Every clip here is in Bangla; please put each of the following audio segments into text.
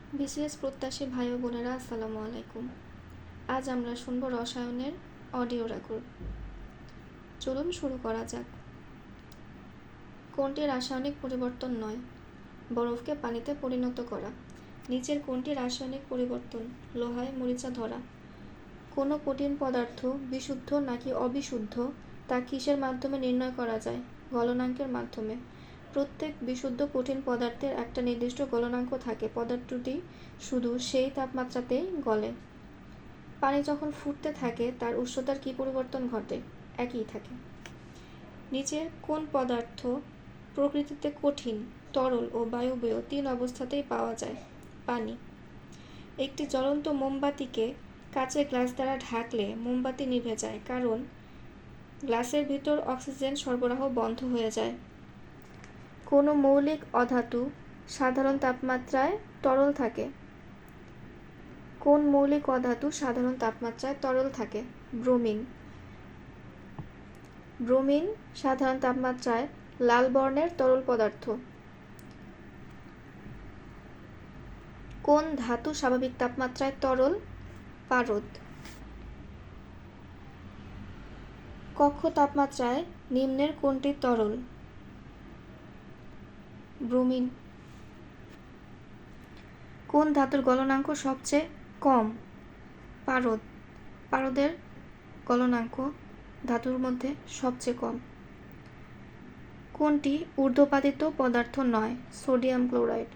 বিসিএস প্রত্যাশী ভাই ও বোনেরা আসসালামু আলাইকুম। আজ আমরা শুনব রসায়নের অডিও রেকর্ড। চলুন শুরু করা যাক। কোনটি রাসায়নিক পরিবর্তন নয়? বরফকে পানিতে পরিণত করা। নিচের কোনটি রাসায়নিক পরিবর্তন? লোহায় মরিচা ধরা। কোনো কঠিন পদার্থ বিশুদ্ধ নাকি অবিশুদ্ধ তা কিসের মাধ্যমে নির্ণয় করা যায়? গলনাঙ্কের মাধ্যমে। প্রত্যেক বিশুদ্ধ কঠিন পদার্থের একটা নির্দিষ্ট গলনাঙ্ক থাকে, পদার্থটি শুধু সেই তাপমাত্রাতেই গলে। পানি যখন ফুটতে থাকে তার উষ্ণতার কী পরিবর্তন ঘটে? একই থাকে। নিচের কোন পদার্থ প্রকৃতিতে কঠিন, তরল ও বায়বীয় তিন অবস্থাতেই পাওয়া যায়? পানি। একটি জ্বলন্ত মোমবাতিকে কাচের গ্লাস দ্বারা ঢাকলে মোমবাতি নিভে যায়, কারণ গ্লাসের ভিতর অক্সিজেন সরবরাহ বন্ধ হয়ে যায়। কোনো মৌলিক অধাতু সাধারণ তাপমাত্রায় তরল থাকে? কোন মৌলিক অধাতু সাধারণ তাপমাত্রায় তরল থাকে? ব্রোমিন। ব্রোমিন সাধারণ তাপমাত্রায় লাল বর্ণের তরল পদার্থ। কোন ধাতু স্বাভাবিক তাপমাত্রায় তরল? পারদ। কক্ষ তাপমাত্রায় নিম্নের কোনটি তরল? ব্রোমিন। কোন ধাতুর গলনাঙ্ক সবচেয়ে কম? পারদ। পারদের গলনাঙ্ক ধাতুর মধ্যে সবচেয়ে কম। কোনটি ঊর্ধ্বপাতিত পদার্থ নয়? Sodium chloride.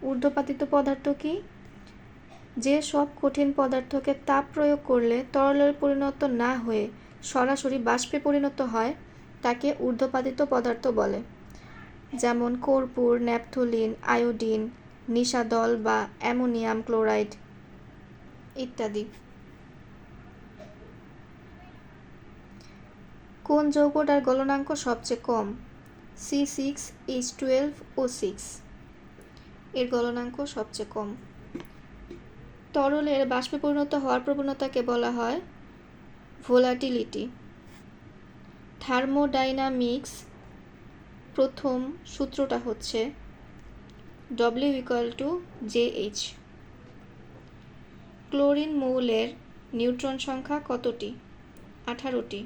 ঊর্ধ্বপাতিত পদার্থ কি? যে সব কঠিন পদার্থকে তাপ প্রয়োগ করলে তরলে পরিণত না হয়ে সরাসরি বাষ্পে পরিণত হয় তাকে ঊর্ধ্বপাতিত পদার্থ বলে, যেমন কর্পূর, ন্যাপথলিন, আয়োডিন, নিশাদল বা অ্যামোনিয়াম ক্লোরাইড ইত্যাদি। কোন যৌগটার গলনাঙ্ক সবচেয়ে কম? C6H12O6 এর গলনাঙ্ক সবচেয়ে কম। তরলের বাষ্পে পরিণত হওয়ার প্রবণতাকে বলা হয় ভোলাটিলিটি। থার্মোডাইনামিক্স প্রথম সূত্রটা হচ্ছে W=JH। ক্লোরিন মৌলের নিউট্রন সংখ্যা কতটি? 18টি।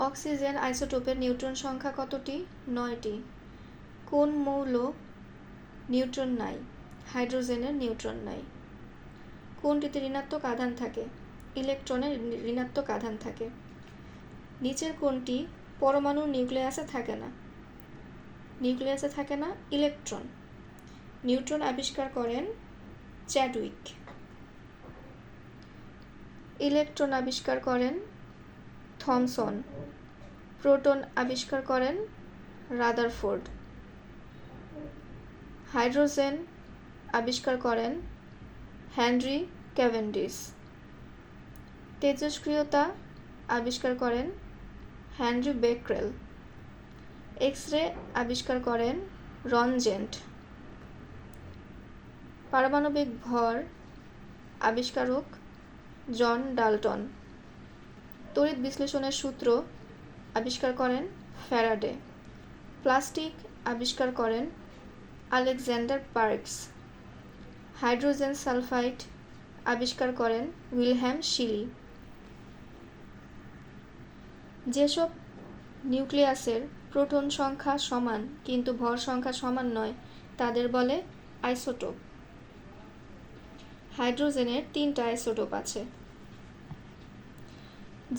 অক্সিজেন আইসোটোপের নিউট্রন সংখ্যা কতটি? 9টি। কোন মৌল নিউট্রন নাই? হাইড্রোজেনের নিউট্রন নাই। কোনটিতে ঋণাত্মক আধান থাকে? ইলেকট্রনের ঋণাত্মক আধান থাকে। নিচের কোনটি পরমাণুর নিউক্লিয়াসে থাকে না? নিউক্লিয়াসে থাকে না ইলেকট্রন। নিউট্রন আবিষ্কার করেন চ্যাডউইক। ইলেকট্রন আবিষ্কার করেন থমসন। প্রোটন আবিষ্কার করেন রাদারফোর্ড। হাইড্রোজেন আবিষ্কার করেন হেনরি ক্যাভেন্ডিশ। তেজস্ক্রিয়তা আবিষ্কার করেন হেনরি বেকরেল। এক্স রে আবিষ্কার করেন রনজেন্ট। পারমাণবিক ভর আবিষ্কারক জন ডাল্টন। তড়িৎ বিশ্লেষণের সূত্র আবিষ্কার করেন ফ্যারাডে। প্লাস্টিক আবিষ্কার করেন আলেকজান্ডার পার্কস। হাইড্রোজেন সালফাইড আবিষ্কার করেন উইলহেম শিলি। যেসব নিউক্লিয়াসের প্রোটন সংখ্যা সমান কিন্তু ভর সংখ্যা সমান নয় তাদের বলে আইসোটোপ। হাইড্রোজেনের 3টা আইসোটোপ আছে।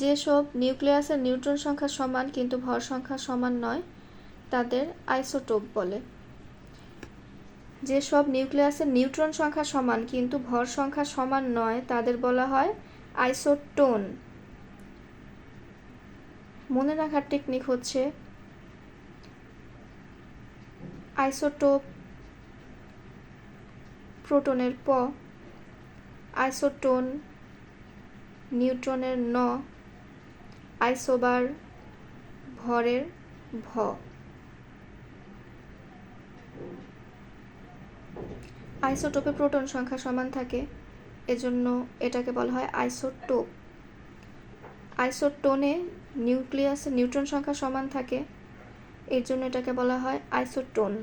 যেসব নিউক্লিয়াসের নিউট্রন সংখ্যা সমান কিন্তু ভর সংখ্যা সমান নয় তাদের আইসোটোপ বলে। যেসব নিউক্লিয়াসের নিউট্রন সংখ্যা সমান কিন্তু ভর সংখ্যা সমান নয় তাদের বলা হয় আইসোটোন। মনে রাখার টেকনিক হচ্ছে আইসোটোপ প্রোটনের প, আইসোটোন নিউট্রনের ন, আইসোবার ভরের ভ। আইসোটোপে প্রোটন সংখ্যা সমান থাকে, এজন্য এটাকে বলা হয় আইসোটোপ। আইসোটোনে নিউক্লিয়াসে নিউট্রন সংখ্যা সমান থাকে, এর জন্য এটাকে বলা হয় আইসোটোন।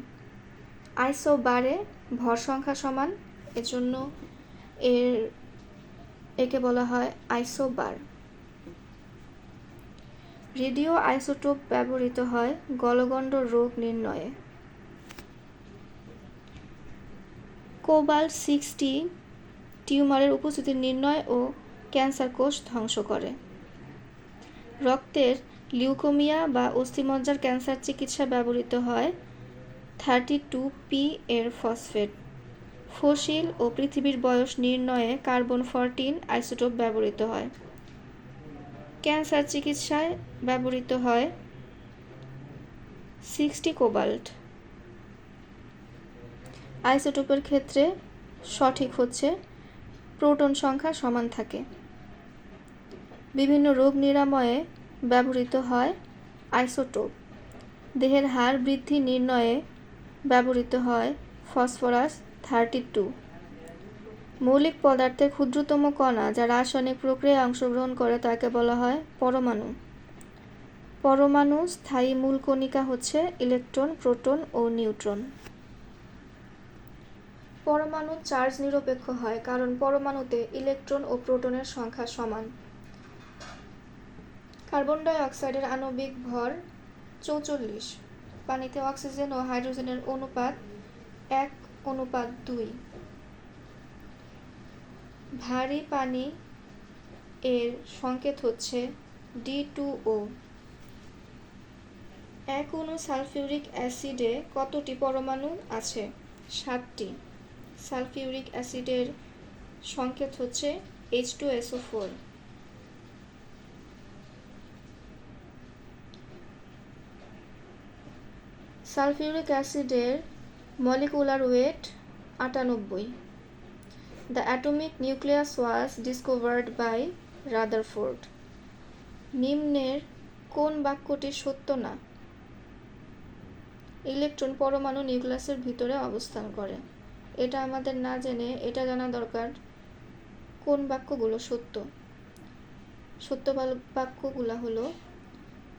আইসোবারে ভর সংখ্যা সমান, এজন্য একে বলা হয় আইসোবার। রেডিও আইসোটোপ ব্যবহৃত হয় গলগণ্ড রোগ নির্ণয়ে। কোবাল্ট-60 টিউমারের উপস্থিতি নির্ণয় ও ক্যান্সার কোষ ধ্বংস করে। রক্তের লিউকোমিয়া বা অস্থিমজ্জার ক্যান্সার চিকিৎসায় ব্যবহৃত হয় 32P এর ফসফেট। ফসিল ও পৃথিবীর বয়স নির্ণয়ে কার্বন-14 আইসোটোপ ব্যবহৃত হয়। ক্যান্সার চিকিৎসায় ব্যবহৃত হয় 60 কোবাল্ট। আইসোটোপের ক্ষেত্রে সঠিক হচ্ছে প্রোটন সংখ্যা সমান থাকে। বিভিন্ন রোগ নিরাময়ে ব্যবহৃত হয় আইসোটোপ। দেহের হাড় বৃদ্ধি নির্ণয়ে ব্যবহৃত হয় ফসফরাস 32। মৌলিক পদার্থের ক্ষুদ্রতম কণা যা রাসায়নিক প্রক্রিয়ায় অংশগ্রহণ করে তাকে বলা হয় পরমাণু। পরমাণু স্থায়ী মূল কণিকা হচ্ছে ইলেকট্রন, প্রোটন ও নিউট্রন। পরমাণু চার্জ নিরপেক্ষ হয় কারণ পরমাণুতে ইলেকট্রন ও প্রোটনের সংখ্যা সমান। কার্বন ডাই অক্সাইডের আণবিক ভর 44। পানিতে অক্সিজেন ও হাইড্রোজেনের অনুপাত 1:2। ভারী পানি এর সংকেত হচ্ছে D2O। এক অণু সালফিউরিক অ্যাসিডে কতটি পরমাণু আছে? 7টি। সালফিউরিক অ্যাসিডের সংকেত হচ্ছে H2SO4। সালফিউরিক অ্যাসিডের molecular weight 98। The atomic nucleus was discovered by Rutherford. নিম্নের কোন বাক্যটি সত্য না? ইলেকট্রন পরমাণু নিউক্লিয়াসের ভিতরে অবস্থান করে। এটা আমাদের না জেনে এটা জানা দরকার কোন বাক্যগুলো সত্য। সত্য বাক্যগুলো হলো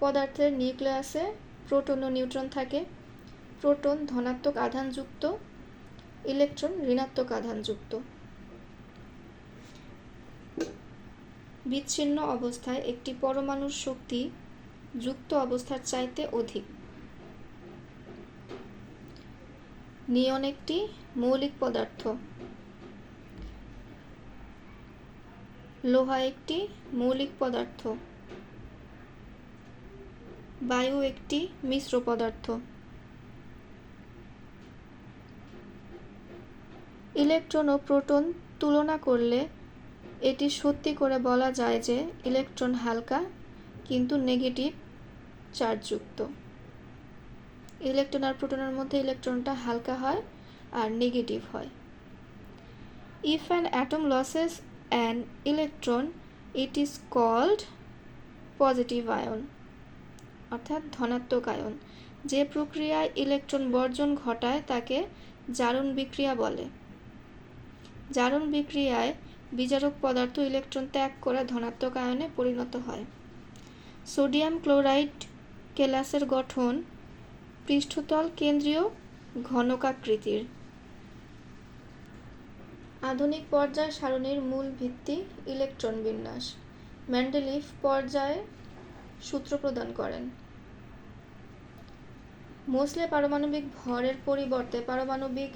পদার্থের নিউক্লিয়াসে প্রোটন ও নিউট্রন থাকে। প্রোটন ধনাত্মক আধানযুক্ত, ইলেকট্রন ঋণাত্মক আধানযুক্ত। বিচ্ছিন্ন অবস্থায় একটি পরমাণুর শক্তি যুক্ত অবস্থার চাইতে অধিক। নিয়ন একটি মৌলিক পদার্থ। লোহা একটি মৌলিক পদার্থ। বায়ু একটি মিশ্র পদার্থ। ইলেকট্রন ও প্রোটন তুলনা করলে এটি সত্যি করে বলা যায় যে ইলেকট্রন হালকা কিন্তু নেগেটিভ চার্জযুক্ত। ইলেকট্রন আর প্রোটনের মধ্যে ইলেকট্রনটা হালকা হয় আর নেগেটিভ হয়। If an atom loses an electron, it is called positive ion, অর্থাৎ ধনাত্মক আয়ন। যে প্রক্রিয়ায় ইলেকট্রন বর্জন ঘটায় তাকে জারণ বিক্রিয়া বলে। জারণ বিক্রিয়ায় বিজারক পদার্থ ইলেকট্রন ত্যাগ করে ধনাত্মক আয়নে পরিণত হয়। সোডিয়াম ক্লোরাইড কেলাসের গঠন পৃষ্ঠতল কেন্দ্রীয় ঘনকাকৃতির। আধুনিক পর্যায় সারণীর মূল ভিত্তি ইলেকট্রন বিন্যাস। মেন্ডেলিভ পর্যায়ে সূত্র প্রদান করেন। মোসলে পারমাণবিক ভরের পরিবর্তে পারমাণবিক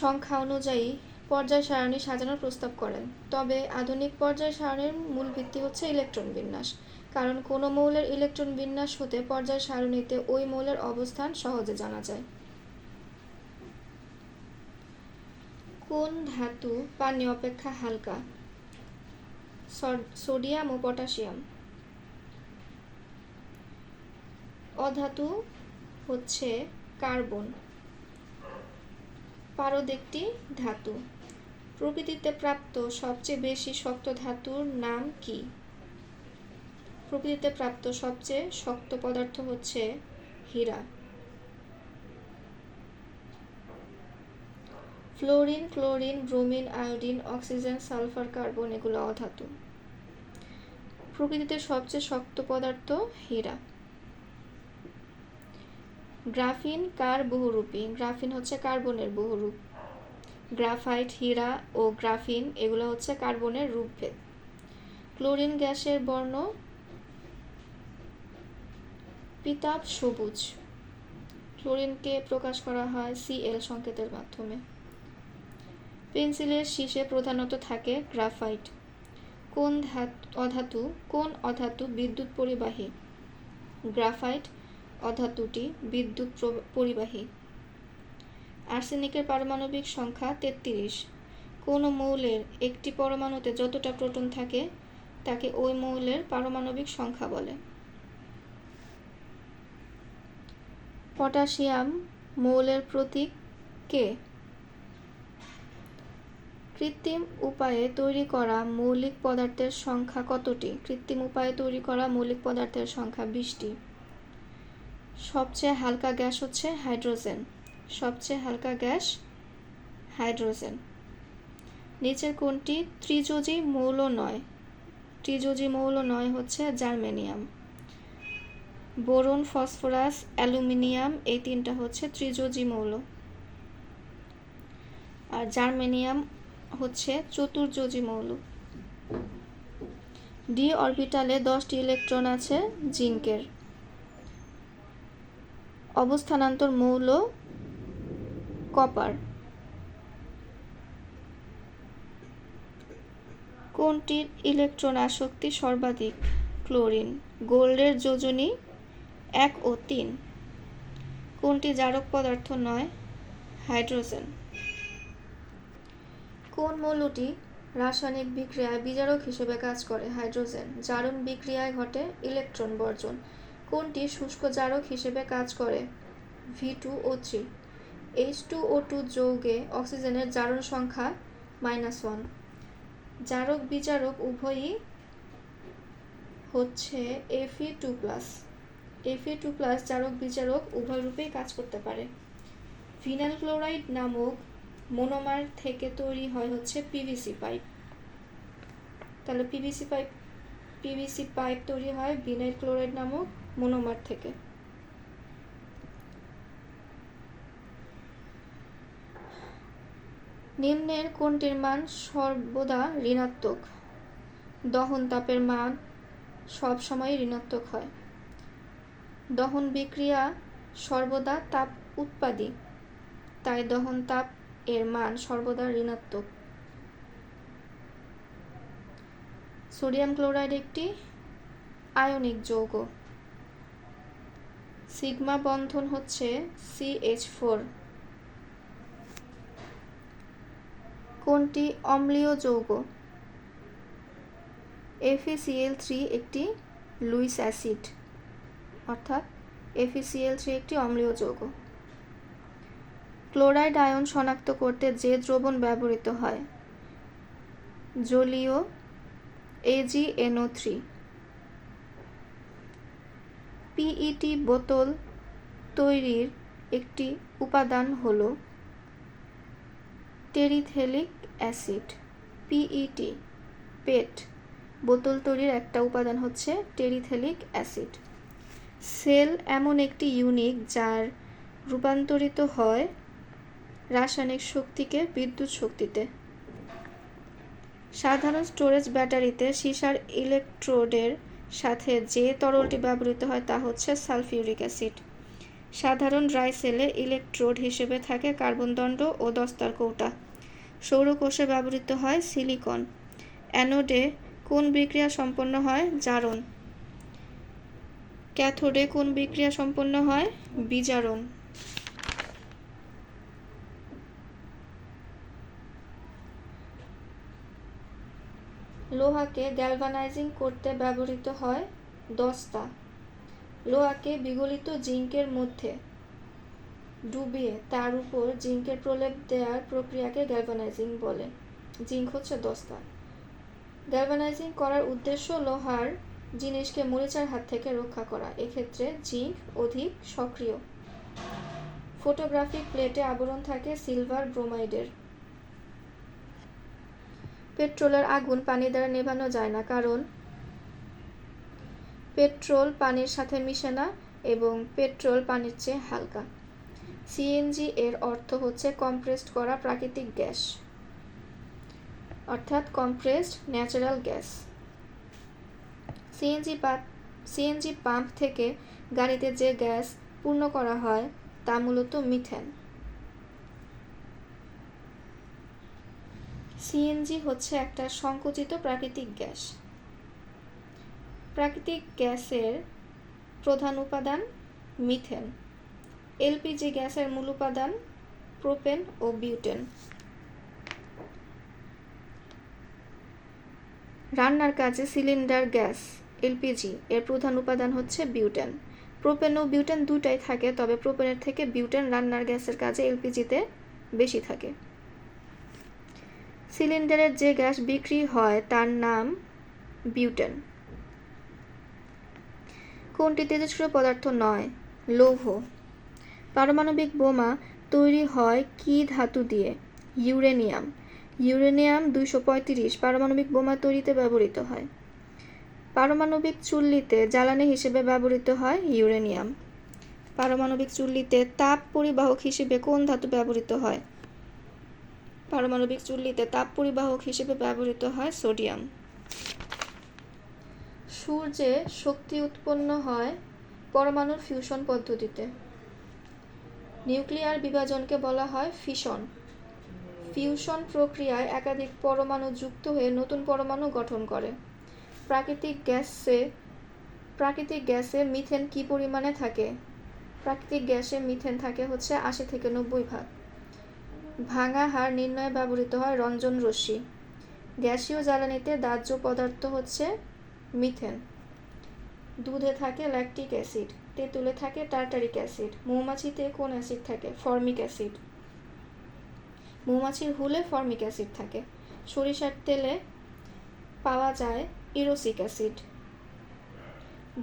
সংখ্যা অনুযায়ী পর্যায় সারণী সাজানোর প্রস্তাব করেন। তবে আধুনিক পর্যায় সারণীর মূল ভিত্তি হচ্ছে ইলেকট্রন বিন্যাস, কারণ কোনো মৌলের ইলেকট্রন বিন্যাস হতে পর্যায় সারণীতে ওই মৌলের অবস্থান সহজে জানা যায়। কোন ধাতু পানি অপেক্ষা হালকা? সোডিয়াম ও পটাশিয়াম। অধাতু হচ্ছে কার্বন। পারদ একটি ধাতু। প্রকৃতিতে প্রাপ্ত সবচেয়ে বেশি শক্ত ধাতুর নাম কি? প্রকৃতিতে প্রাপ্ত সবচেয়ে শক্ত পদার্থ হচ্ছে হীরা। Fluorine, chlorine, bromine, iodine, oxygen, sulphur, carbon এগুলো অধাতু। প্রকৃতিতে সবচেয়ে শক্ত পদার্থ হীরা। গ্রাফিন কার বহুরূপী? গ্রাফিন হচ্ছে কার্বনের বহুরূপ। গ্রাফাইট, হীরা ও গ্রাফিন এগুলো হচ্ছে কার্বনের রূপভেদ। ক্লোরিন গ্যাসের বর্ণ পীতাভ সবুজ। ক্লোরিনকে প্রকাশ করা হয় Cl সংকেতের মাধ্যমে। পেন্সিলের শীষে প্রধানত থাকে গ্রাফাইট। কোন অধাতু বিদ্যুৎ পরিবাহী? গ্রাফাইট অধাতুটি বিদ্যুৎ পরিবাহী। আর্সেনিকের পারমাণবিক সংখ্যা 33। কোন মৌলের একটি পরমাণুতে যতটা প্রোটন থাকে তাকে ওই মৌলের পারমাণবিক সংখ্যা বলে। পটাশিয়াম মৌলের প্রতীক কে? কৃত্রিম উপায়ে তৈরি করা মৌলিক পদার্থের সংখ্যা কতটি? কৃত্রিম উপায়ে তৈরি করা মৌলিক পদার্থের সংখ্যা 20টি। সবচেয়ে হালকা গ্যাস হচ্ছে হাইড্রোজেন। সবচেয়ে হালকা গ্যাস হাইড্রোজেন। নিচের কোনটি ত্রিযোজী মৌল নয়? ত্রিযোজী মৌল নয় হচ্ছে জার্মেনিয়াম। বোরন, ফসফরাস, অ্যালুমিনিয়াম এই তিনটা হচ্ছে ত্রিযোজী মৌল, আর জার্মেনিয়াম হচ্ছে চতুর্যোজী মৌল। ডি অরবিটালে 10টি ইলেকট্রন আছে জিঙ্কের। অবস্থানান্তর মৌল কপার। কোনটির ইলেকট্রন আসক্তি সর্বাধিক? ক্লোরিন। গোল্ডের যোজনী 1 ও 3। কোনটি জারক পদার্থ নয়? হাইড্রোজেন। কোন মৌলটি রাসায়নিক বিক্রিয়ায় বিজারক হিসেবে কাজ করে? হাইড্রোজেন। জারণ বিক্রিয়ায় ঘটে ইলেকট্রন বর্জন। কোনটি শুষ্ক জারক হিসেবে কাজ করে? V2O3। H2O2 যৌগে অক্সিজেনের জারণ সংখ্যা -1। জারক বিজারক উভয়ই হচ্ছে Fe2+। Fe2+ জারক বিজারক উভয় রূপেই কাজ করতে পারে। ভিনাইল ক্লোরাইড নামক মনোমার থেকে তৈরি হয় হচ্ছে PVC পাইপ। তাহলে PVC পাইপ তৈরি হয় ভিনাইল ক্লোরাইড নামক মনোমার থেকে। নিম্নের কোনটির মান সর্বদা ঋণাত্মক? দহন তাপের মান সব সময় ঋণাত্মক হয়। দহন বিক্রিয়া সর্বদা তাপ উৎপাদী, তাই দহন তাপ এর মান সর্বদা ঋণাত্মক। সোডিয়াম ক্লোরাইড একটি আয়নিক যৌগ। সিগমা বন্ধন হচ্ছে CH4। কোনটি অম্লীয় যৌগ? FeCl3 একটি লুইস অ্যাসিড, অর্থাৎ FeCl3 একটি অম্লীয় যৌগ। ক্লোরাইড আয়ন শনাক্ত করতে যে দ্রবণ ব্যবহৃত হয়? জলীয় AgNO3। PET বোতল তৈরির একটি উপাদান হল টেরিথেলিক অ্যাসিড। পেট বোতল তৈরির একটা উপাদান হচ্ছে টেরিথেলিক অ্যাসিড। সেল এমন একটি ইউনিট যার রূপান্তরিত হয় রাসায়নিক শক্তিকে বিদ্যুৎ শক্তিতে। সাধারণ স্টোরেজ ব্যাটারিতে সীসার ইলেকট্রোডের সাথে যে তরলটি ব্যবহৃত হয় তা হচ্ছে সালফিউরিক অ্যাসিড। সাধারণ ড্রাই সেলে ইলেকট্রোড হিসেবে থাকে কার্বন দণ্ড ও দস্তার কৌটা। সৌরকোষে ব্যবহৃত হয় সিলিকন। অ্যানোডে কোন বিক্রিয়া সম্পন্ন হয়? জারণ। ক্যাথোডে কোন বিক্রিয়া সম্পন্ন হয়? বিজারণ। লোহাকে গ্যালভানাইজিং করতে ব্যবহৃত হয় দস্তা। লোহাকে বিগলিত জিঙ্কের মধ্যে ডুবিয়ে তার উপর জিঙ্কের প্রলেপ দেওয়ার প্রক্রিয়াকে গ্যালভানাইজিং বলে। জিঙ্ক হচ্ছে দস্তা। গ্যালভানাইজিং করার উদ্দেশ্য লোহার জিনিসকে মরিচার হাত থেকে রক্ষা করা। এক্ষেত্রে জিঙ্ক অধিক সক্রিয়। ফটোগ্রাফিক প্লেটে আবরণ থাকে সিলভার ব্রোমাইডের। পেট্রোলের আগুন পানি দ্বারা নেভানো যায় না, কারণ পেট্রোল পানির সাথে মিশে না, এবং পেট্রোল পানির চেয়ে হালকা। সিএনজি এর অর্থ হচ্ছে কম্প্রেসড করা প্রাকৃতিক গ্যাস, অর্থাৎ compressed natural gas. CNG pump থেকে গাড়িতে যে গ্যাস পূর্ণ করা হয় তা মূলত মিথেন। সিএনজি হচ্ছে একটা সংকুচিত প্রাকৃতিক গ্যাস। প্রাকৃতিক গ্যাসের প্রধান উপাদান মিথেন। এলপিজি গ্যাসের মূল উপাদান প্রোপেন ও বিউটেন। রান্নার কাজে সিলিন্ডার গ্যাস এলপিজি এর প্রধান উপাদান হচ্ছে বিউটেন। প্রোপেন ও বিউটেন দুটাই থাকে, তবে প্রোপেনের থেকে বিউটেন রান্নার গ্যাসের কাজে এলপিজিতে বেশি থাকে। সিলিন্ডারের যে গ্যাস বিক্রি হয় তার নাম বিউটেন। কোনটি তেজস্ক্রিয় পদার্থ নয়? লৌহ। পারমাণবিক বোমা তৈরি হয় কি ধাতু দিয়ে? ইউরেনিয়াম। ইউরেনিয়াম 235 পারমাণবিক বোমা তৈরিতে ব্যবহৃত হয়। পারমাণবিক চুল্লিতে জ্বালানি হিসেবে ব্যবহৃত হয় ইউরেনিয়াম। পারমাণবিক চুল্লিতে তাপ পরিবাহক হিসেবে কোন ধাতু ব্যবহৃত হয়? পারমাণবিক চুল্লিতে তাপ পরিবাহক হিসেবে ব্যবহৃত হয় সোডিয়াম। সূর্যে শক্তি উৎপন্ন হয় পরমাণুর ফিউশন পদ্ধতিতে। নিউক্লিয়ার বিভাজনকে বলা হয় ফিশন। ফিউশন প্রক্রিয়ায় একাধিক পরমাণু যুক্ত হয়ে নতুন পরমাণু গঠন করে। প্রাকৃতিক গ্যাসে মিথেন কি পরিমাণে থাকে? প্রাকৃতিক গ্যাসে মিথেন থাকে হচ্ছে 80 থেকে 90 ভাগ। ভাঙা হাড় নির্ণয়ে ব্যবহৃত হয় রঞ্জন রশ্মি। গ্যাসীয় জ্বালানিতে দাহ্য পদার্থ হচ্ছে মিথেন। দুধে থাকে ল্যাকটিক অ্যাসিড, তেঁতুলে থাকে টার্টারিক অ্যাসিড। মৌমাছিতে কোন অ্যাসিড থাকে? Formic acid. মৌমাছির হুলে ফর্মিক অ্যাসিড থাকে। সরিষার তেলে পাওয়া যায় ইরোসিক অ্যাসিড।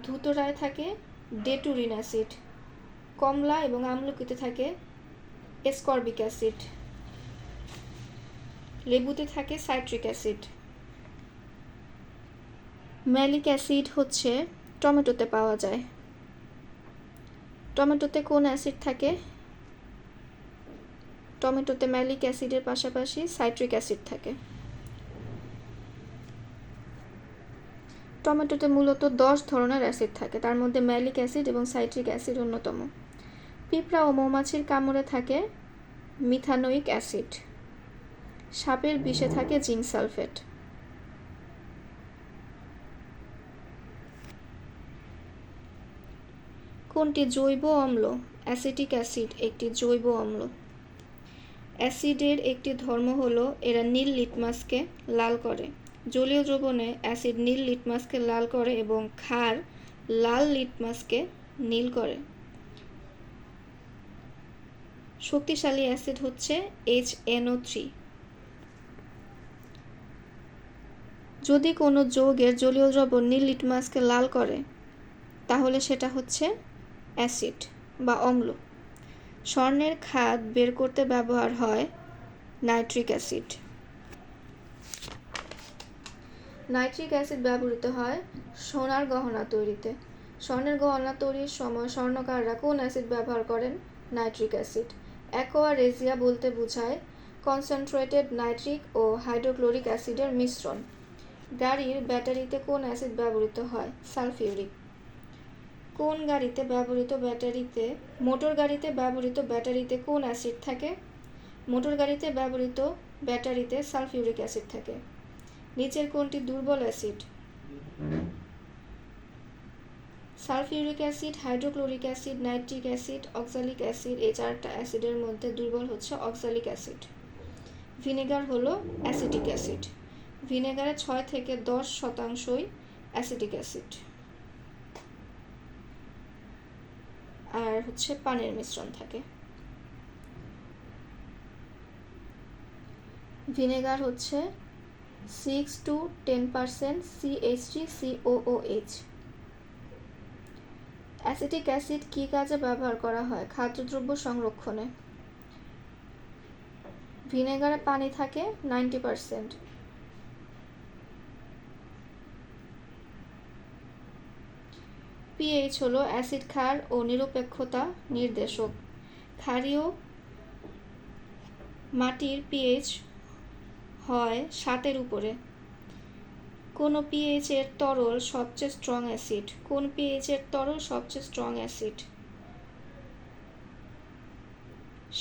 ধুতরায় থাকে ডেটুরিন অ্যাসিড। কমলা এবং আমলকিতে থাকে এসকর্বিক অ্যাসিড। লেবুতে থাকে সাইট্রিক অ্যাসিড। ম্যালিক অ্যাসিড হচ্ছে টমেটোতে পাওয়া যায়। টমেটোতে কোন অ্যাসিড থাকে? টমেটোতে ম্যালিক অ্যাসিডের পাশাপাশি সাইট্রিক অ্যাসিড থাকে। টমেটোতে মূলত 10 ধরনের অ্যাসিড থাকে, তার মধ্যে ম্যালিক অ্যাসিড এবং সাইট্রিক অ্যাসিড অন্যতম। পিঁপড়া ও মৌমাছির কামড়ে থাকে মিথানোইক অ্যাসিড। সাপের বিষে থাকে জিঙ্ক সালফেট। কোনটি জৈব অম্ল? অ্যাসিটিক অ্যাসিড একটি জৈব অম্ল। অ্যাসিডের একটি ধর্ম হলো এরা নীল লিটমাসকে লাল করে। জলীয় দ্রবণে অ্যাসিড নীল লিটমাসকে লাল করে এবং ক্ষার লাল লিটমাসকে নীল করে। শক্তিশালী অ্যাসিড হচ্ছে HNO3। যদি কোনো যৌগের জলীয় দ্রবণ নীল লিটমাসকে লাল করে তাহলে সেটা হচ্ছে অ্যাসিড বা অম্ল। স্বর্ণের খাদ বের করতে ব্যবহার হয় নাইট্রিক অ্যাসিড। নাইট্রিক অ্যাসিড ব্যবহৃত হয় সোনার গহনা তৈরিতে। স্বর্ণের গহনা তৈরির সময় স্বর্ণকাররা কোন অ্যাসিড ব্যবহার করেন? Nitric acid. অ্যাকোয়ারেজিয়া বলতে বোঝায় কনসেন্ট্রেটেড নাইট্রিক ও হাইড্রোক্লোরিক অ্যাসিডের মিশ্রণ। গাড়ির ব্যাটারিতে কোন অ্যাসিড ব্যবহৃত হয়? সালফিউরিক। মোটর গাড়িতে ব্যবহৃত ব্যাটারিতে কোন অ্যাসিড থাকে? মোটর গাড়িতে ব্যবহৃত ব্যাটারিতে সালফিউরিক অ্যাসিড থাকে। নিচের কোনটি দুর্বল acid? Sulphuric acid, hydrochloric acid, nitric acid, oxalic acid. এই 4টা অ্যাসিডের মধ্যে দুর্বল হচ্ছে অক্সালিক অ্যাসিড। ভিনেগার হলো অ্যাসিটিক অ্যাসিড। ভিনেগারে 6 থেকে 10% অ্যাসিটিক অ্যাসিড আর হচ্ছে পানির মিশ্রণ থাকে। ভিনেগার হচ্ছে 6 to 10% CH3COOH। অ্যাসিটিক অ্যাসিড কি কাজে ব্যবহার করা হয়? খাদ্যদ্রব্য সংরক্ষণে। ভিনেগারে পানি থাকে 90%। পিএইচ হলো অ্যাসিড ক্ষার ও নিরপেক্ষতা নির্দেশক। ক্ষারীয় মাটির পিএইচ হয় 7-এর উপরে। কোন পিএইচ এর তরল সবচেয়ে স্ট্রং অ্যাসিড? কোন পিএইচ এর তরল সবচেয়ে স্ট্রং অ্যাসিড?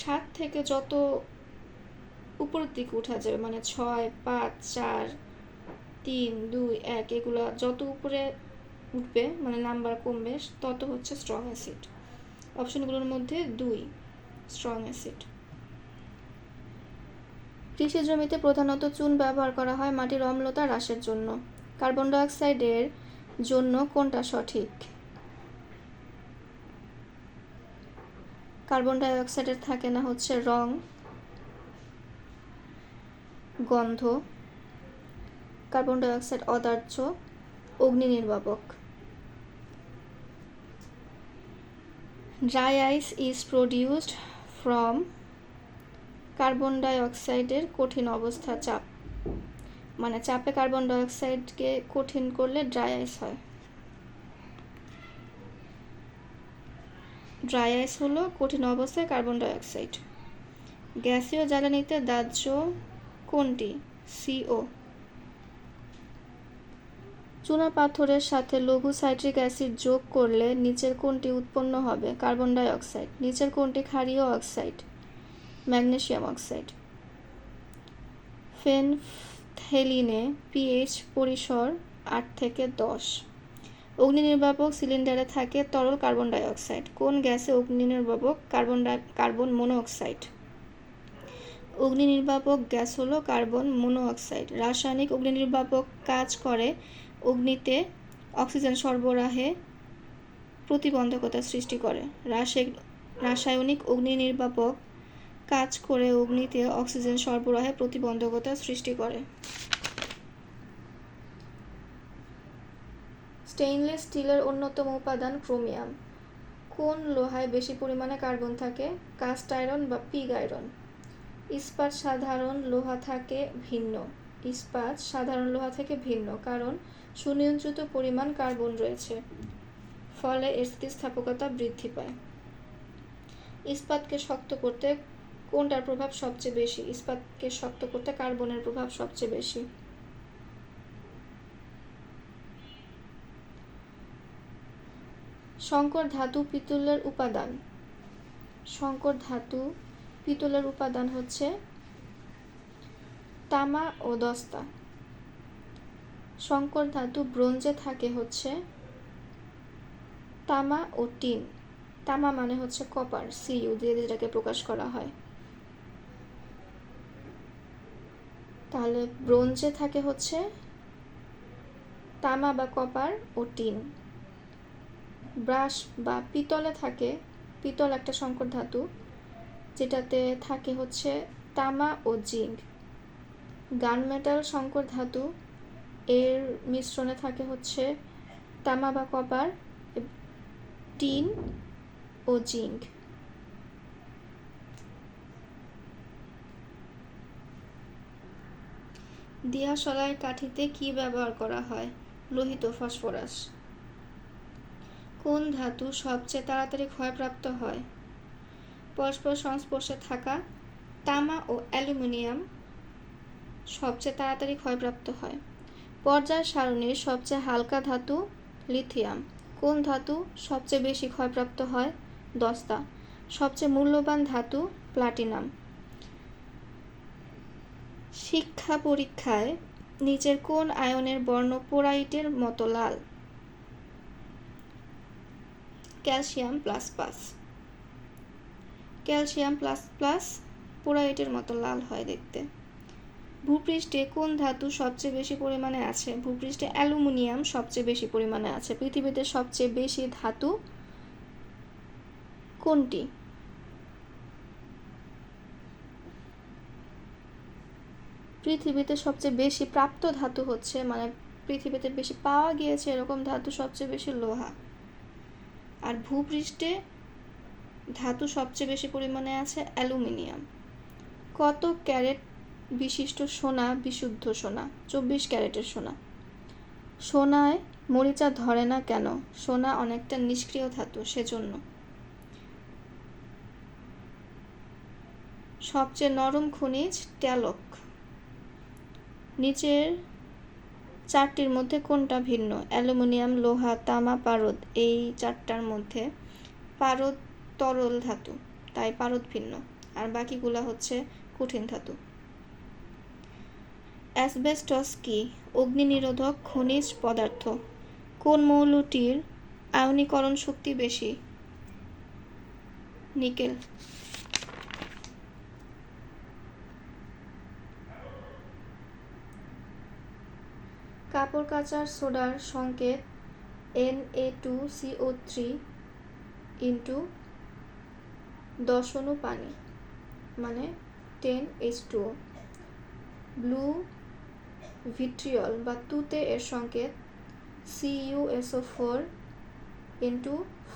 7 থেকে যত উপরের দিকে উঠা যাবে, মানে 6, 5, 4, 3, 2, 1 এগুলো যত উপরে উঠবে, মানে নাম্বার কমবে, তত হচ্ছে স্ট্রং অ্যাসিড। অপশনগুলোর মধ্যে 2 স্ট্রং অ্যাসিড। কৃষি জমিতে প্রধানত চুন ব্যবহার করা হয় মাটির অম্লতা হ্রাসের জন্য। কার্বন ডাইঅক্সাইডের জন্য কোনটা সঠিক? কার্বন ডাইঅক্সাইডের থাকে না হচ্ছে রং, গন্ধ, কার্বন ডাইঅক্সাইড অদাহ্য, অগ্নি নির্বাপক। Dry ice is produced from carbon ডাইঅক্সাইডের কঠিন অবস্থা চাপ, মানে চাপে কার্বন ডাইঅক্সাইডকে কঠিন করলে ড্রাই আইস হয়। ড্রাই আইস হলো কঠিন অবস্থায় কার্বন ডাইঅক্সাইড। গ্যাসীয় জ্বালানিতে দাহ্য কোনটি? CO। চুনাপাথরের সাথে লঘু সাইট্রিক অ্যাসিড যোগ করলে নিচের কোনটি উৎপন্ন হবে? Carbon dioxide. নিচের কোনটি ক্ষারীয় অক্সাইড? Magnesium oxide. ফেনথেলিনে পিএইচ পরিসর 8 থেকে 10। অগ্নি নির্বাপক সিলিন্ডারে থাকে তরল কার্বন ডাইঅক্সাইড। কোন গ্যাসে অগ্নি নির্বাপক? Carbon monoxide. অগ্নি নির্বাপক গ্যাস হলো কার্বন মনোক্সাইড। রাসায়নিক অগ্নি নির্বাপক কাজ করে অগ্নিতে অক্সিজেন সরবরাহে প্রতিবন্ধকতা সৃষ্টি করে। রাসায়নিক অগ্নি নির্বাপক কাজ করে অগ্নিতে অক্সিজেন সরবরাহে প্রতিবন্ধকতা সৃষ্টি করে। স্টেইনলেস স্টিলের অন্যতম উপাদান ক্রোমিয়াম। কোন লোহায় বেশি পরিমাণে কার্বন থাকে? কাস্ট আয়রন বা পিগ আয়রন। ইস্পাত সাধারণ লোহা থেকে ভিন্ন। ইস্পাত সাধারণ লোহা থেকে ভিন্ন কারণ সুনিয়ন্ত্রিত পরিমাণ কার্বন রয়েছে, ফলে এর স্থিতিস্থাপকতা বৃদ্ধি পায়। ইস্পাতকে শক্ত করতে কোনটার প্রভাব সবচেয়ে বেশি? ইস্পাতকে শক্ত করতে কার্বনের প্রভাব সবচেয়ে বেশি। সংকর ধাতু পিতলের উপাদান। সংকর ধাতু পিতলের উপাদান হচ্ছে তামা ও দস্তা। সংকর ধাতু ব্রোঞ্জে থাকে হচ্ছে তামা ও টিন। তামা মানে হচ্ছে কপার, Cu দিয়ে যেটাকে প্রকাশ করা হয়। তাহলে ব্রোঞ্জে থাকে হচ্ছে তামা বা কপার ও টিন। ব্রাশ বা পিতলে থাকে, পিতল একটা সংকর ধাতু, যেটাতে থাকে হচ্ছে তামা ও জিঙ্ক। গান মেটাল সংকর ধাতু, এর মিশ্রণে থাকে হচ্ছে তামা বা কপার, টিন ও জিঙ্ক। দিয়াশলাইয়ের কাঠিতে কি ব্যবহার করা হয়? লোহিত ফসফরাস। কোন ধাতু সবচেয়ে তাড়াতাড়ি ক্ষয়প্রাপ্ত হয়? পরস্পর সংস্পর্শে থাকা তামা ও অ্যালুমিনিয়াম সবচেয়ে তাড়াতাড়ি ক্ষয়প্রাপ্ত হয়। পর্যায় সারণীর সবচেয়ে হালকা ধাতু লিথিয়াম। কোন ধাতু সবচেয়ে বেশি ক্ষয়প্রাপ্ত হয়? দস্তা। সবচেয়ে মূল্যবান ধাতু প্লাটিনাম। শিক্ষা পরীক্ষায় নিচের কোন আয়নের বর্ণ পোরাইটের মতো লাল? Calcium plus plus. Calcium plus plus পোরাইটের মতো লাল হয় দেখতে। ভূপৃষ্ঠে কোন ধাতু সবচেয়ে বেশি পরিমাণে আছে? ভূপৃষ্ঠে অ্যালুমিনিয়াম সবচেয়ে বেশি পরিমাণে আছে। পৃথিবীতে সবচেয়ে বেশি ধাতু কোনটি? পৃথিবীতে সবচেয়ে বেশি প্রাপ্ত ধাতু হচ্ছে, মানে পৃথিবীতে বেশি পাওয়া গিয়েছে এরকম ধাতু সবচেয়ে বেশি লোহা। আর ভূপৃষ্ঠে ধাতু সবচেয়ে বেশি পরিমাণে আছে অ্যালুমিনিয়াম। কত ক্যারেট বিশিষ্ট সোনা বিশুদ্ধ সোনা? 24 ক্যারেটের সোনা। সোনায় মরিচা ধরে না কেন? সোনা অনেকটা নিষ্ক্রিয় ধাতু, সেজন্য। সবচেয়ে নরম খনিজ ট্যালক। নিচের চারটির মধ্যে কোনটা ভিন্ন? অ্যালুমিনিয়াম, লোহা, তামা, পারদ। এই চারটার মধ্যে পারদ তরল ধাতু, তাই পারদ ভিন্ন, আর বাকিগুলা হচ্ছে কঠিন ধাতু। অ্যাসবেস্টস কি? অগ্নি নিরোধক খনিজ পদার্থ। কোন মৌলটির আয়নীকরণ শক্তি বেশি? নিকেল। কাপড় কাচার সোডার সংকেত Na2CO3 * 10 পানি, মানে 10H2O। ব্লু ভিট্রিয়ল বা তুতে এর সংকেত CuSO4 *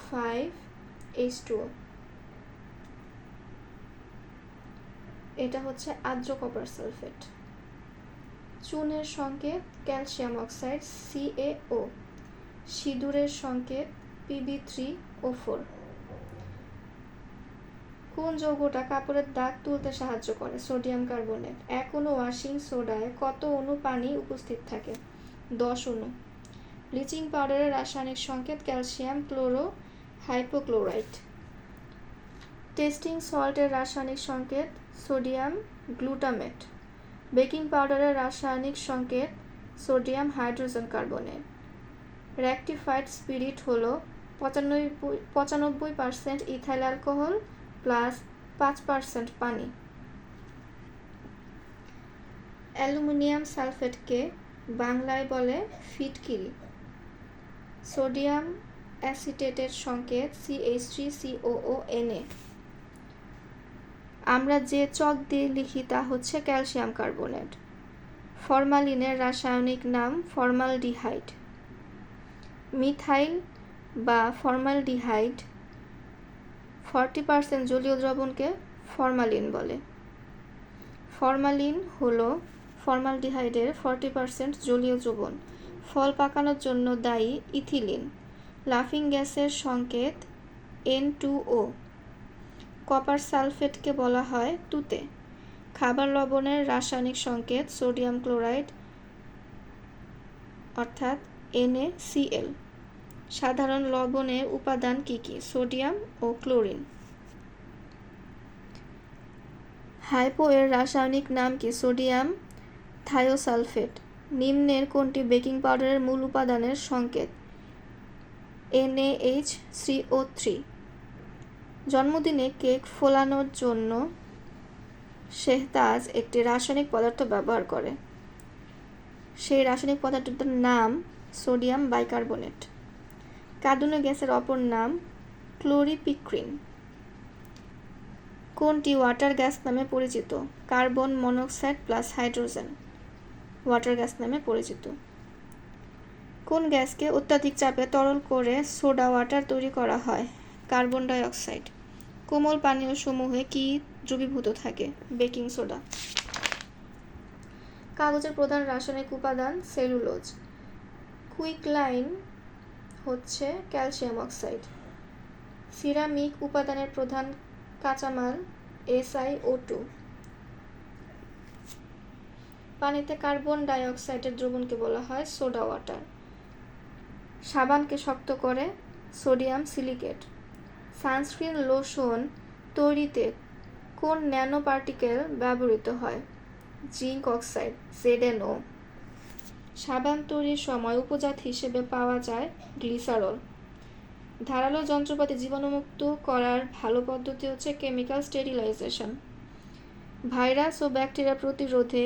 5H2O। এটা হচ্ছে আর্দ্র কপার সালফেট। চুনের সংকেত ক্যালসিয়াম অক্সাইড CaO। সিঁদুরের সংকেত Pb3O4। কোন যৌগটা কাপড়ের দাগ তুলতে সাহায্য করে? Sodium carbonate. এক অণু ওয়াশিং সোডায় কত অণু পানি উপস্থিত থাকে? 10 অণু। ব্লিচিং পাউডারের রাসায়নিক সংকেত ক্যালসিয়াম ক্লোরো হাইপোক্লোরাইট। টেস্টিং সল্টের রাসায়নিক সংকেত সোডিয়াম গ্লুটামেট। বেকিং পাউডারের রাসায়নিক সংকেত sodium hydrogen carbonate. Rectified spirit হলো 95% ইথাইল অ্যালকোহল প্লাস 5% পানি। অ্যালুমিনিয়াম সালফেটকে বাংলায় বলে ফিটকিরি। সোডিয়াম অ্যাসিটেটের সংকেত CH3COONA। আমরা যে চক দিয়ে লিখি তা হচ্ছে ক্যালসিয়াম কার্বনেট। ফরমালিনের রাসায়নিক নাম ফর্মালডিহাইড। মিথাইল বা ফর্মালডিহাইড 40% জলীয় দ্রবণকে ফরমালিন বলে। ফরমালিন হলো ফর্মালডিহাইডের 40% জলীয় দ্রবণ। ফল পাকানোর জন্য দায়ী ইথিলিন। লাফিং গ্যাসের সংকেত N2O। কপার সালফেটকে বলা হয় তুতে। খাবার লবণের রাসায়নিক সংকেত সোডিয়াম ক্লোরাইড অর্থাৎ NaCl। সাধারণ লবণের উপাদান কি কি? সোডিয়াম ও ক্লোরিন। হাইপো এর রাসায়নিক নাম কি? Sodium thiosulphate. নিম্নের কোনটি বেকিং পাউডারের মূল উপাদানের সংকেত? NaHCO3। জন্মদিনে কেক ফোলানোর জন্য শেহতাজ একটি রাসায়নিক পদার্থ ব্যবহার করে। সেই রাসায়নিক পদার্থটির নাম সোডিয়াম বাইকার্বনেট। কাঁদুনে গ্যাসের অপর নাম ক্লোরিপিক্রিন। কোনটি ওয়াটার গ্যাস নামে পরিচিত? Carbon monoxide plus hydrogen water gas নামে পরিচিত। কোন গ্যাসকে অত্যাধিক চাপে তরল করে সোডা ওয়াটার তৈরি করা হয়? Carbon die oxide. কোমল পানীয় সমূহে কি দ্রবীভূত থাকে? Baking soda. কাগজের প্রধান রাসায়নিক উপাদান সেলুলোজ। কুইকলাইন হচ্ছে ক্যালসিয়াম অক্সাইড। সিরামিক উপাদানের প্রধান কাঁচামাল SiO2। পানিতে কার্বন ডাই অক্সাইডের দ্রবণকে বলা হয় সোডা ওয়াটার। সাবানকে শক্ত করে সোডিয়াম সিলিকেট। সানস্ক্রিন লোশন তৈরিতে কোন ন্যানো পার্টিকেল ব্যবহৃত হয়? Zinc oxide ZnO। সাবান তৈরির সময় উপজাত হিসেবে পাওয়া যায় গ্লিসারল। ধারালো যন্ত্রপাতি জীবাণুমুক্ত করার ভালো পদ্ধতি হচ্ছে কেমিক্যাল স্টেরিলাইজেশন। ভাইরাস ও ব্যাকটেরিয়া প্রতিরোধে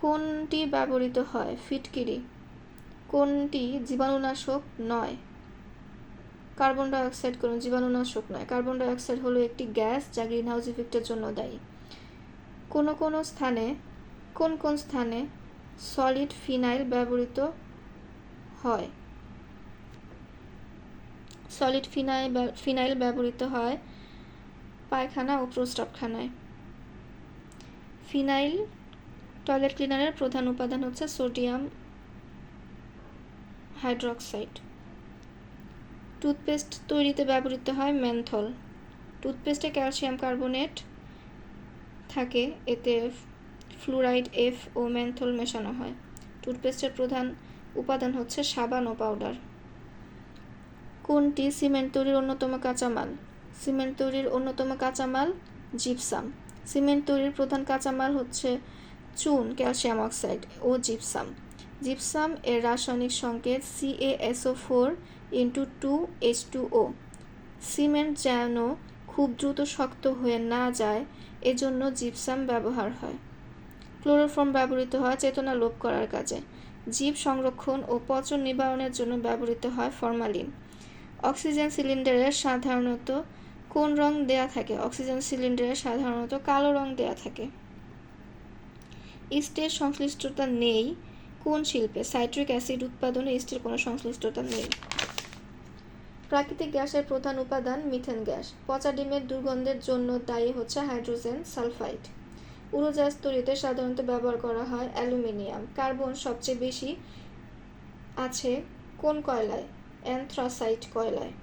কোনটি ব্যবহৃত হয়? ফিটকিরি। কোনটি জীবাণুনাশক নয়? কার্বন ডাই অক্সাইড কোনো জীবাণুনাশক নয়। কার্বন ডাই অক্সাইড হলো একটি গ্যাস যা গ্রিনহাউস ইফেক্টের জন্য দায়ী। কোন স্থানে সলিড ফিনাইল ব্যবহৃত হয়? সলিড ফিনাইল ব্যবহৃত হয় পায়খানা ও প্রস্রাবখানায়। ফিনাইল টয়লেট ক্লিনারের প্রধান উপাদান হচ্ছে সোডিয়াম হাইড্রোক্সাইড। টুথপেস্ট তৈরিতে ব্যবহৃত হয় মেনথল। টুথপেস্টে ক্যালসিয়াম কার্বনেট থাকে, এতে ফ্লুরাইড এফ ও মেনথল মেশানো হয়। টুথপেস্টের প্রধান উপাদান হচ্ছে সাবান ও পাউডার। কোনটি সিমেন্ট তৈরির অন্যতম কাঁচামাল? সিমেন্ট তৈরির অন্যতম কাঁচামাল জিপসাম। সিমেন্ট তৈরির প্রধান কাঁচামাল হচ্ছে চুন, ক্যালসিয়াম অক্সাইড ও জিপসাম। জিপসাম এর রাসায়নিক সংকেত CaSO4 × 2H2O। সিমেন্ট যেন খুব দ্রুত শক্ত হয়ে না যায়, এজন্য জিপসাম ব্যবহার হয়। ক্লোরোফর্ম ব্যবহৃত হয় চেতনা লোপ করার কাজে। জীব সংরক্ষণ ও পচন নিবারণের জন্য ব্যবহৃত হয় ফরমালিন। অক্সিজেন সিলিন্ডারে সাধারণত কোন রং দেয়া থাকে? অক্সিজেন সিলিন্ডারে সাধারণত কালো রং দেয়া থাকে। ইস্টের সংশ্লিষ্টতা নেই কোন শিল্পে? সাইট্রিক অ্যাসিড উৎপাদনে ইস্টের কোনো সংশ্লিষ্টতা নেই। প্রাকৃতিক গ্যাসের প্রধান উপাদান মিথেন গ্যাস। পচা ডিমের দুর্গন্ধের জন্য দায়ী হচ্ছে হাইড্রোজেন সালফাইড। উড়োজাহাজ তৈরিতে সাধারণত ব্যবহার করা হয় অ্যালুমিনিয়াম। কার্বন সবচেয়ে বেশি আছে কোন কয়লায়? অ্যানথ্রাসাইট কয়লায়।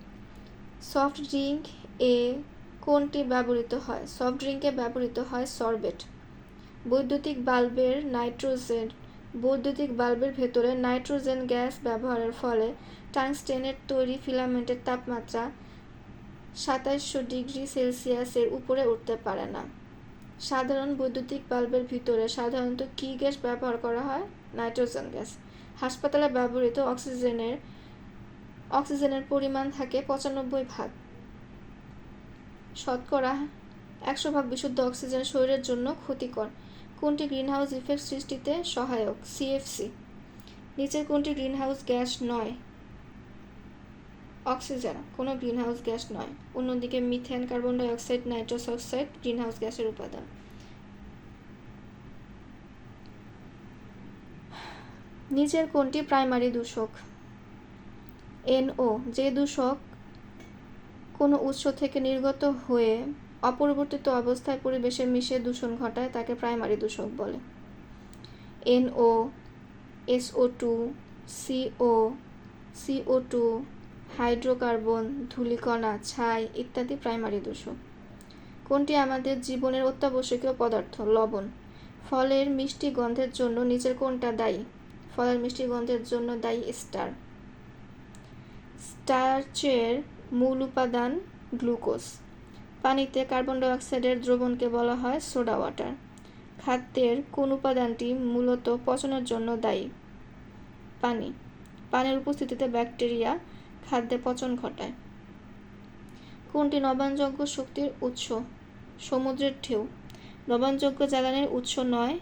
সফট ড্রিঙ্ক এ কোনটি ব্যবহৃত হয়? সফট ড্রিঙ্কে ব্যবহৃত হয় সরবেট। বৈদ্যুতিক বাল্বের ভেতরে নাইট্রোজেন গ্যাস ব্যবহারের ফলে টাংস্টেনের তৈরি ফিলামেন্টের তাপমাত্রা 2700°C উপরে উঠতে পারে না। সাধারণ বৈদ্যুতিক বাল্বের ভিতরে সাধারণত কী গ্যাস ব্যবহার করা হয়? Nitrogen gas. হাসপাতালে ব্যবহৃত অক্সিজেনের পরিমাণ থাকে 95 ভাগ। শতকরা 100 ভাগ বিশুদ্ধ অক্সিজেন শরীরের জন্য ক্ষতিকর। কোনটি গ্রিনহাউস ইফেক্ট সৃষ্টিতে সহায়ক? CFC। নিচের কোনটি গ্রিনহাউস গ্যাস নয়? অক্সিজেন কোনো গ্রিনহাউস গ্যাস নয়। অন্যদিকে methane, carbon die oxide, nitrous oxide greenhouse গ্যাসের উপাদান। নিচের কোনটি প্রাইমারি দূষক? NO। যে দূষক কোনো উৎস থেকে নির্গত হয়ে অপরিবর্তিত অবস্থায় পরিবেশে মিশে দূষণ ঘটায় তাকে প্রাইমারি দূষক বলে। NO, SO2, CO, CO2, hydrocarbon, ধূলিকণা, ছাই ইত্যাদি প্রাইমারি দূষক। কোনটি আমাদের জীবনের অত্যাবশ্যকীয় পদার্থ? লবণ। ফলের মিষ্টি গন্ধের জন্য নিচের কোনটা দায়ী? ফলের মিষ্টি গন্ধের জন্য দায়ী স্টার। স্টার্চের মূল উপাদান গ্লুকোজ। পানিতে কার্বন ডাই অক্সাইডের দ্রবণকে বলা হয় সোডা ওয়াটার। খাদ্যের কোন উপাদানটি মূলত পচনের জন্য দায়ী? পানি। পানির উপস্থিতিতে ব্যাকটেরিয়া খাদ্যে পচন ঘটায়। কোনটি নবায়নযোগ্য শক্তির উৎস? সমুদ্রের ঢেউ। নবায়নযোগ্য জ্বালানির উৎস নয়,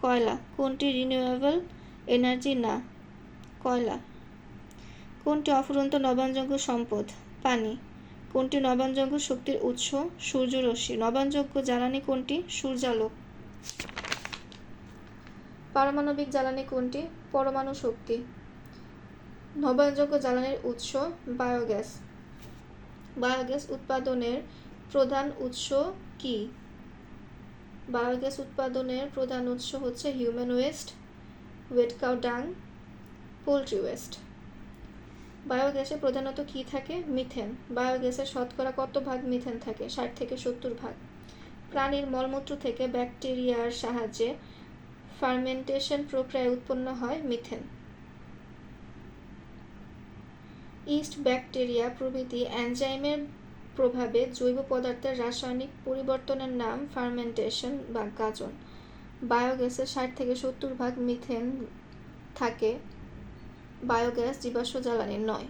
কয়লা। কোনটি রিনিউয়েবল এনার্জি না? কয়লা। কোনটি অফুরন্ত নবায়নযোগ্য সম্পদ? পানি। কোনটি নবায়নযোগ্য শক্তির উৎস? সূর্যরশ্মি। নবায়নযোগ্য জ্বালানি কোনটি? সূর্যালোক। পারমাণবিক জ্বালানি কোনটি? পরমাণু শক্তি। নবায়নযোগ্য জ্বালানির উৎস বায়োগ্যাস। বায়োগ্যাস উৎপাদনের প্রধান উৎস কি? বায়োগ্যাস উৎপাদনের প্রধান উৎস হচ্ছে হিউম্যান ওয়েস্ট, ওয়েট কাউ ডাং, পোলট্রি ওয়েস্ট। বায়োগ্যাসে প্রধানত কি থাকে? মিথেন। বায়োগ্যাসের শতকরা কত ভাগ মিথেন থাকে? 60 থেকে 70 ভাগ। প্রাণীর মলমূত্র থেকে ব্যাকটেরিয়ার সাহায্যে ফার্মেন্টেশন প্রক্রিয়ায় উৎপন্ন হয় মিথেন। ইস্ট, ব্যাকটেরিয়া প্রভৃতি এনজাইমের প্রভাবে জৈব পদার্থের রাসায়নিক পরিবর্তনের নাম ফার্মেন্টেশন বা গাজন। বায়োগ্যাসে 60 থেকে 70 ভাগ মিথেন থাকে। বায়োগ্যাস জীবাশ্ম জ্বালানি নয়।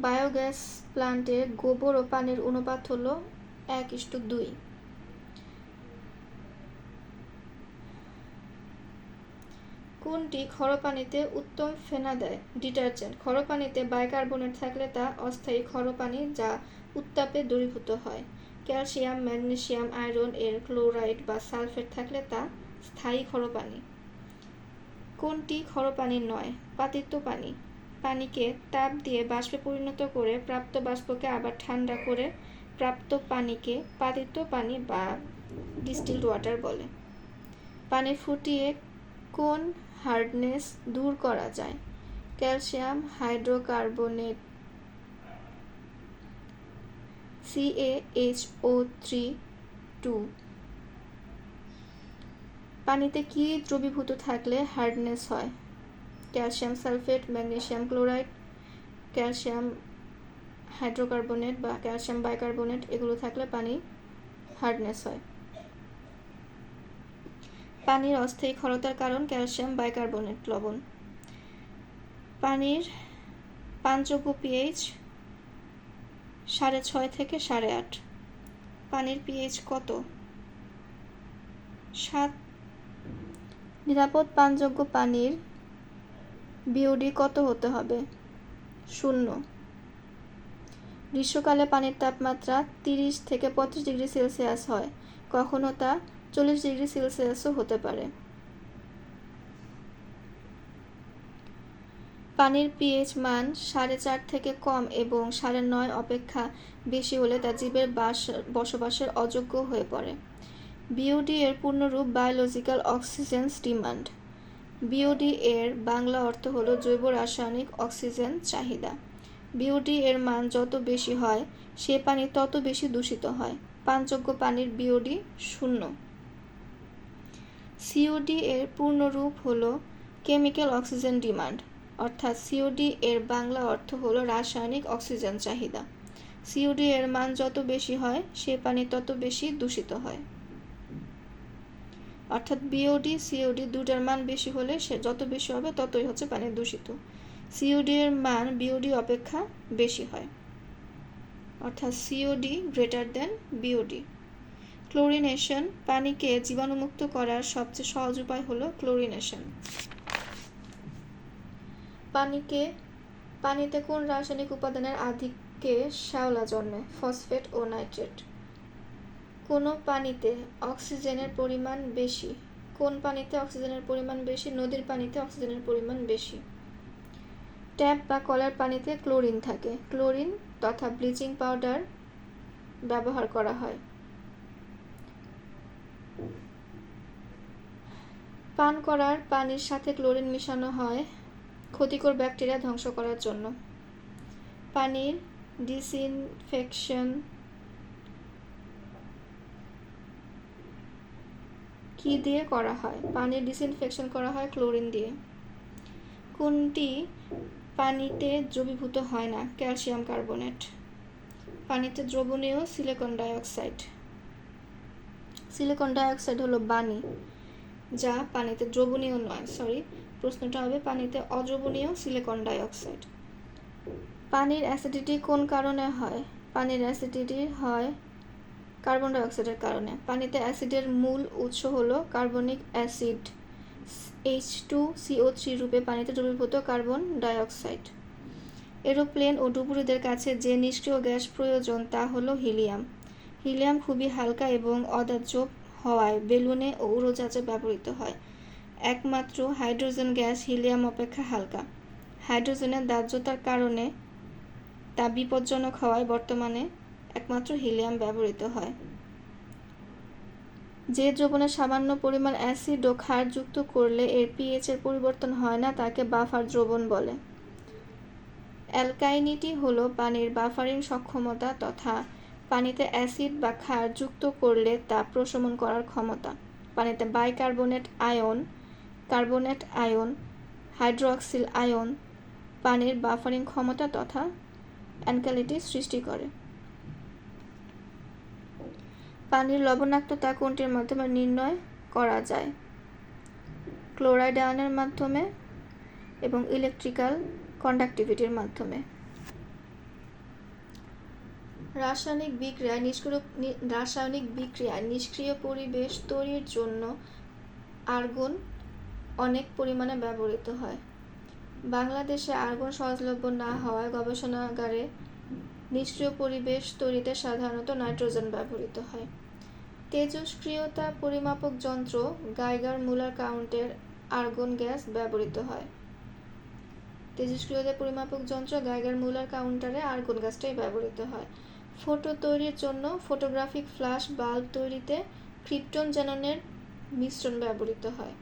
বায়োগ্যাস প্লান্টে গোবর ও পানির অনুপাত হল 1:2। কোনটি ক্ষরপানিতে উত্তম ফেনা দেয়? ডিটারজেন্ট। ক্ষরপানিতে বাইকার্বনেট থাকলে তা অস্থায়ী ক্ষরপানি যা উত্তাপে দ্রবীভূত হয়। ক্যালসিয়াম, ম্যাগনেসিয়াম, আয়রন এর ক্লোরাইড বা সালফেট থাকলে তা স্থায়ী ক্ষরপানি। কোনটি ক্ষরপানি নয়? পাতিত পানি। পানিকে তাপ দিয়ে বাষ্পে পরিণত করে প্রাপ্ত বাষ্পকে আবার ঠান্ডা করে প্রাপ্ত পানিকে পাতিত পানি বা ডিস্টিলড ওয়াটার বলে। পানি ফুটিয়ে কোন হার্ডনেস দূর করা যায়? ক্যালসিয়াম হাইড্রোকার্বনেট, CaHO3 পানিতে কি দ্রবীভূত থাকলে হার্ডনেস হয়? Calcium sulphate, magnesium chloride, calcium hydrocarbonate বা ক্যালসিয়াম বাইকার্বনেট, এগুলো থাকলে পানি হার্ডনেস হয়। পানির অস্থায়ী ক্ষরতার কারণ ক্যালসিয়াম বাইকার্বনেট লবণ। পানির পানযোগ্য pH 6.5 থেকে 8.5। পানির pH কত? 7। নিরাপদ পানযোগ্য পানির BOD কত হতে হবে? 0। গ্রীষ্মকালে পানির তাপমাত্রা 30 থেকে 35 ডিগ্রি সেলসিয়াস হয়, কখনো তা 40 ডিগ্রি সেলসিয়াসও হতে পারে। পানির pH মান 4.5 থেকে কম এবং 9.5 অপেক্ষা বেশি হলে তা জীবের বসবাসের অযোগ্য হয়ে পড়ে। BOD এর পূর্ণরূপ বায়োলজিক্যাল অক্সিজেন ডিমান্ড। BOD এর বাংলা অর্থ হলো জৈব রাসায়নিক অক্সিজেন চাহিদা। BOD এর মান যত বেশি হয় সে পানি তত বেশি দূষিত হয়। পানযোগ্য পানির BOD 0। COD এর পূর্ণরূপ হলো কেমিক্যাল অক্সিজেন ডিমান্ড, অর্থাৎ COD এর বাংলা অর্থ হলো রাসায়নিক অক্সিজেন চাহিদা। COD এর মান যত বেশি হয় সে পানি তত বেশি দূষিত হয়। অর্থাৎ BOD COD দুটার মান বেশি হলে সে যত বেশি হবে ততই হচ্ছে পানি দূষিত। COD এর মান BOD অপেক্ষা বেশি হয়, অর্থাৎ COD greater than BOD। Chlorination. পানিকে জীবাণুমুক্ত করার সবচেয়ে সহজ উপায় হলো ক্লোরিনেশন। পানিতে কোন রাসায়নিক উপাদানের আধিক্যে শ্যাওলা জন্মে? ফসফেট ও নাইট্রেট। কোন পানিতে অক্সিজেনের পরিমাণ বেশি? কোন পানিতে অক্সিজেনের পরিমাণ বেশি? নদীর পানিতে অক্সিজেনের পরিমাণ বেশি। ট্যাপ বা কলের পানিতে ক্লোরিন থাকে। ক্লোরিন তথা ব্লিচিং পাউডার ব্যবহার করা হয়। পান করার পানির সাথে ক্লোরিন মিশানো হয় ক্ষতিকর ব্যাকটেরিয়া ধ্বংস করার জন্য। পানির ডিসইনফেকশন কি দিয়ে করা হয়? পানির ডিসইনফেকশন করা হয় ক্লোরিন দিয়ে। কোনটি পানিতে দ্রবীভূত হয় না? Calcium carbonate. পানিতে দ্রবণীয় সিলিকন ডাইঅক্সাইড। সিলিকন ডাইঅক্সাইড হলো বানি, যা পানিতে দ্রবণীয় নয়। প্রশ্নটা হবে পানিতে অদ্রবণীয় সিলিকন ডাইঅক্সাইড। পানির অ্যাসিডিটি কোন কারণে হয়? পানির অ্যাসিডিটি হয় কার্বন ডাইঅক্সাইডের কারণে। পানিতে অ্যাসিডের মূল উৎস হলো কার্বনিক অ্যাসিড H2CO3 রূপে পানিতে দ্রবীভূত কার্বন ডাইঅক্সাইড। এরোপ্লেন ও ডুবুরিদের কাছে যে নিষ্ক্রিয় গ্যাস প্রয়োজন তা হলো হিলিয়াম। হিলিয়াম খুবই হালকা এবং অদাহ্য হওয়ায় বেলুনে ও উড়োজাহাজে ব্যবহৃত হয়। একমাত্র হাইড্রোজেন গ্যাস হিলিয়াম অপেক্ষা হালকা। হাইড্রোজেনের দাহ্যতার কারণে তা বিপজ্জনক হওয়ায় বর্তমানে একমাত্র হিলিয়াম ব্যবহৃত হয়। যে দ্রবণে সামান্য পরিমাণ অ্যাসিড ও ক্ষার যুক্ত করলে এর pH এর পরিবর্তন হয় না তাকে বাফার দ্রবণ বলে। অ্যালকাইনিটি হলো পানির বাফারিং সক্ষমতা তথা পানিতে অ্যাসিড বা ক্ষার যুক্ত করলে তা প্রশমন করার ক্ষমতা। পানিতে bicarbonate ion, carbonate ion, hydroxyl ion পানির বাফারিং ক্ষমতা তথা অ্যালকালিটি সৃষ্টি করে। পানির লবণাক্ততা কোনটির মাধ্যমে নির্ণয় করা যায়? ক্লোরাইড আয়নের মাধ্যমে এবং ইলেকট্রিক্যাল কন্ডাক্টিভিটির মাধ্যমে। রাসায়নিক বিক্রিয়ায় নিষ্ক্রিয় পরিবেশ তৈরির জন্য আর্গন অনেক পরিমাণে ব্যবহৃত হয়। বাংলাদেশে আর্গন সহজলভ্য না হওয়ায় গবেষণাগারে নিষ্ক্রিয় পরিবেশ তৈরিতে সাধারণত নাইট্রোজেন ব্যবহৃত হয়। তেজস্ক্রিয়তা পরিমাপক যন্ত্র গাইগার মুলার কাউন্টের আর্গন গ্যাস ব্যবহৃত হয়। তেজস্ক্রিয়তা পরিমাপক যন্ত্র গাইগার মুলার কাউন্টারে আর্গন গ্যাসটাই ব্যবহৃত হয়। ফটো তৈরির জন্য ফটোগ্রাফিক ফ্ল্যাশ বাল্ব তৈরিতে ক্রিপ্টন জ্যাননের মিশ্রণ ব্যবহৃত হয়।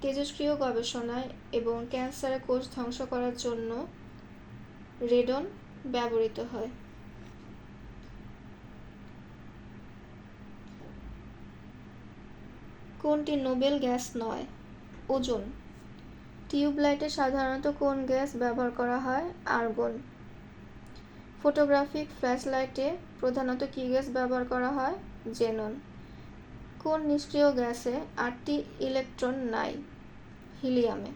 তেজস্ক্রিয় গবেষণায় এবং ক্যান্সারের কোষ ধ্বংস করার জন্য রেডন ব্যবহৃত হয়। কোনটি নোবেল গ্যাস নয়? ওজোন। টিউবলাইটে সাধারণত কোন গ্যাস ব্যবহার করা হয়? আর্গন। ফটোগ্রাফিক ফ্ল্যাশলাইটে প্রধানত কী গ্যাস ব্যবহার করা হয়? জেনন। কোন নিষ্ক্রিয় গ্যাসে 8টি ইলেকট্রন নাই? হিলিয়ামে।